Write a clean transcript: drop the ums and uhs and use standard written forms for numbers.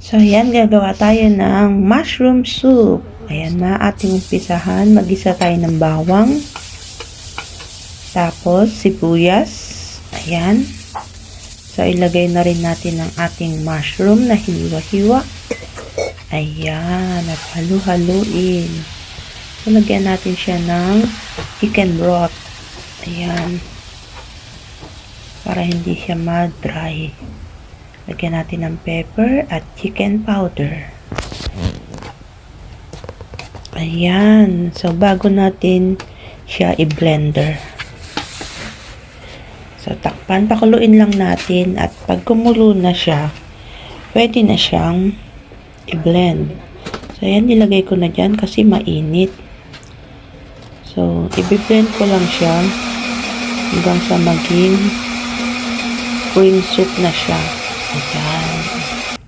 So, ayan, gagawa tayo ng mushroom soup. Ayan na, ating umpisahan. Mag-isa tayo ng bawang. Tapos, sibuyas. Ayan. So, ilagay na rin natin ang ating mushroom na hiniwa-hiwa. Ayan, at halu-haluin. So, lagyan natin siya ng chicken broth. Ayan. Para hindi siya ma-dry. Lagyan natin ng pepper at chicken powder. Ayan. So, bago natin siya i-blender. So, takpan. Pakuluin lang natin. At pag kumulo na siya, pwede na siyang i-blend. So, ayan. Nilagay ko na dyan kasi mainit. So, i-blend ko lang siya hanggang sa maging cream soup na siya. Ayan.